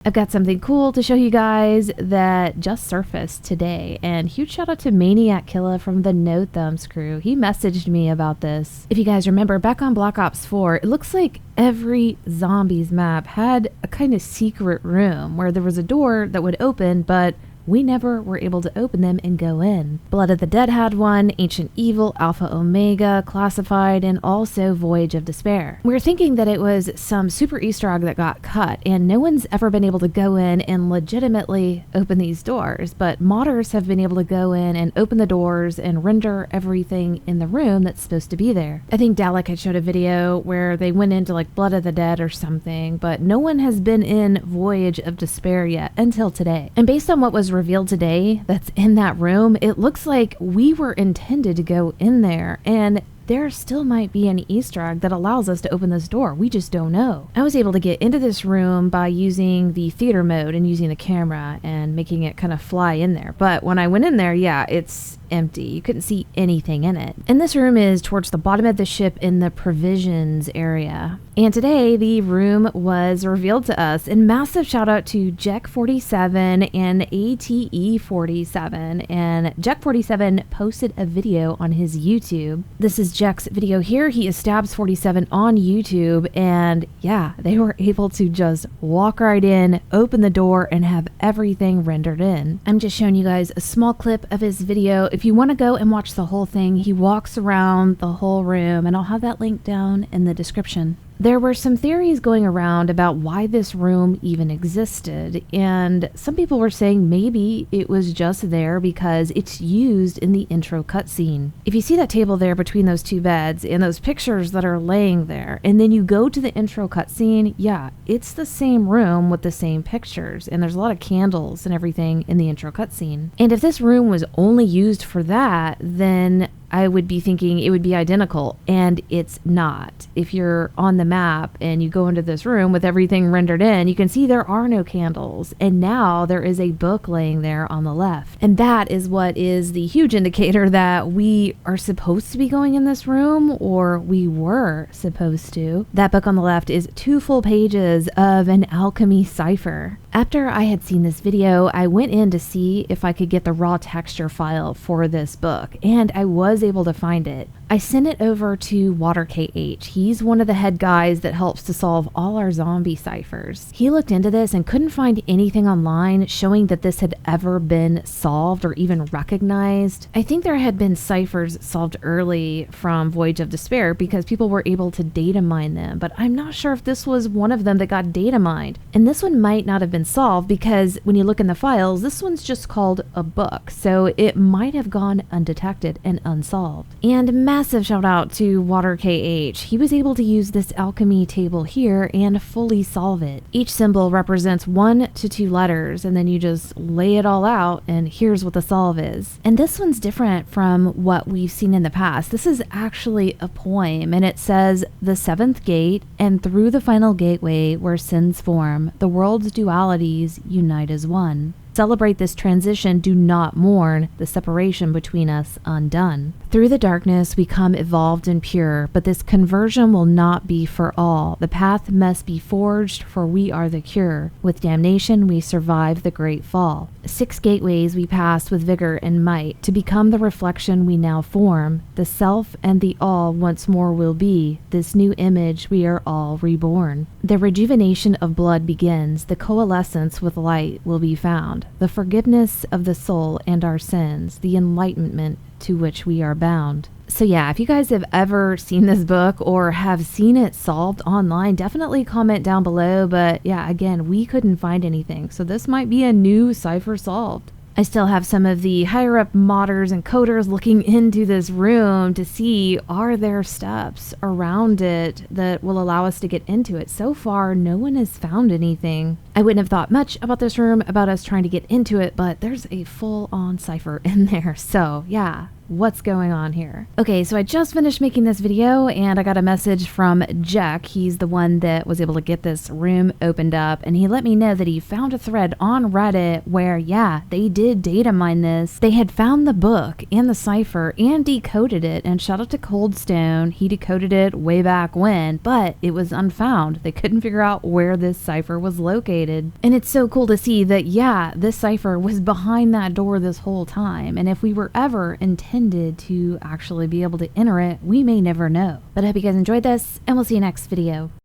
I've got something cool to show you guys that just surfaced today, and huge shout out to Maniac Killa from the No Thumbs crew. He messaged me about this. If you guys remember, back on Black Ops 4, it looks like every zombies map had a kind of secret room where there was a door that would open, but we never were able to open them and go in. Blood of the Dead had one, Ancient Evil, Alpha Omega, Classified, and also Voyage of Despair. We were thinking that it was some super Easter egg that got cut, and no one's ever been able to go in and legitimately open these doors, but modders have been able to go in and open the doors and render everything in the room that's supposed to be there. I think Dalek had showed a video where they went into like Blood of the Dead or something, but no one has been in Voyage of Despair yet until today. And based on what was revealed today that's in that room, it looks like we were intended to go in there, and there still might be an Easter egg that allows us to open this door. We just don't know. I was able to get into this room by using the theater mode and using the camera and making it kind of fly in there. But when I went in there, yeah, it's empty. You couldn't see anything in it. And this room is towards the bottom of the ship in the provisions area. And today the room was revealed to us. And massive shout out to Jek47 and ATE47. And Jek47 posted a video on his YouTube. This is Jek's video here. He is Stabs47 on YouTube. And yeah, they were able to just walk right in, open the door, and have everything rendered in. I'm just showing you guys a small clip of his video. If you want to go and watch the whole thing, he walks around the whole room, and I'll have that link down in the description. There were some theories going around about why this room even existed, and some people were saying maybe it was just there because it's used in the intro cutscene. If you see that table there between those two beds and those pictures that are laying there, and then you go to the intro cutscene, yeah, it's the same room with the same pictures, and there's a lot of candles and everything in the intro cutscene. And if this room was only used for that, then I would be thinking it would be identical, and it's not. If you're on the map and you go into this room with everything rendered in, you can see there are no candles, and now there is a book laying there on the left. And that is what is the huge indicator that we are supposed to be going in this room, or we were supposed to. That book on the left is 2 full pages of an alchemy cipher. After I had seen this video, I went in to see if I could get the raw texture file for this book, and I was able to find it. I sent it over to WaterKH. He's one of the head guys that helps to solve all our zombie ciphers. He looked into this and couldn't find anything online showing that this had ever been solved or even recognized. I think there had been ciphers solved early from Voyage of Despair because people were able to data mine them, but I'm not sure if this was one of them that got data mined. And this one might not have been solved because when you look in the files, this one's just called a book, so it might have gone undetected and unsolved. And massive shout out to WaterKH. He was able to use this alchemy table here and fully solve it. Each symbol represents 1 to 2 letters, and then you just lay it all out, and here's what the solve is. And this one's different from what we've seen in the past. This is actually a poem, and it says, "The 7th gate, and through the final gateway where sins form, the world's dualities unite as one. Celebrate this transition, do not mourn the separation between us undone. Through the darkness we come evolved and pure, but this conversion will not be for all. The path must be forged, for we are the cure. With damnation we survive the great fall. 6 gateways we pass with vigor and might, to become the reflection we now form. The self and the all once more will be, this new image we are all reborn. The rejuvenation of blood begins, the coalescence with light will be found. The forgiveness of the soul and our sins, the enlightenment to which we are bound." So yeah, if you guys have ever seen this book or have seen it solved online, definitely comment down below. But yeah, again, we couldn't find anything, so this might be a new cipher solved. I still have some of the higher up modders and coders looking into this room to see, are there steps around it that will allow us to get into it? So far, no one has found anything. I wouldn't have thought much about this room, about us trying to get into it, but there's a full-on cipher in there. So yeah, what's going on here. Okay, so I just finished making this video and I got a message from Jack. He's the one that was able to get this room opened up, and he let me know that he found a thread on Reddit where, yeah, they did data mine this. They had found the book and the cipher and decoded it, and shout out to Coldstone, he decoded it way back when, but it was unfound. They couldn't figure out where this cipher was located. And it's so cool to see that, yeah, this cipher was behind that door this whole time, and if we were ever intended to actually be able to enter it, we may never know. But I hope you guys enjoyed this, and we'll see you next video.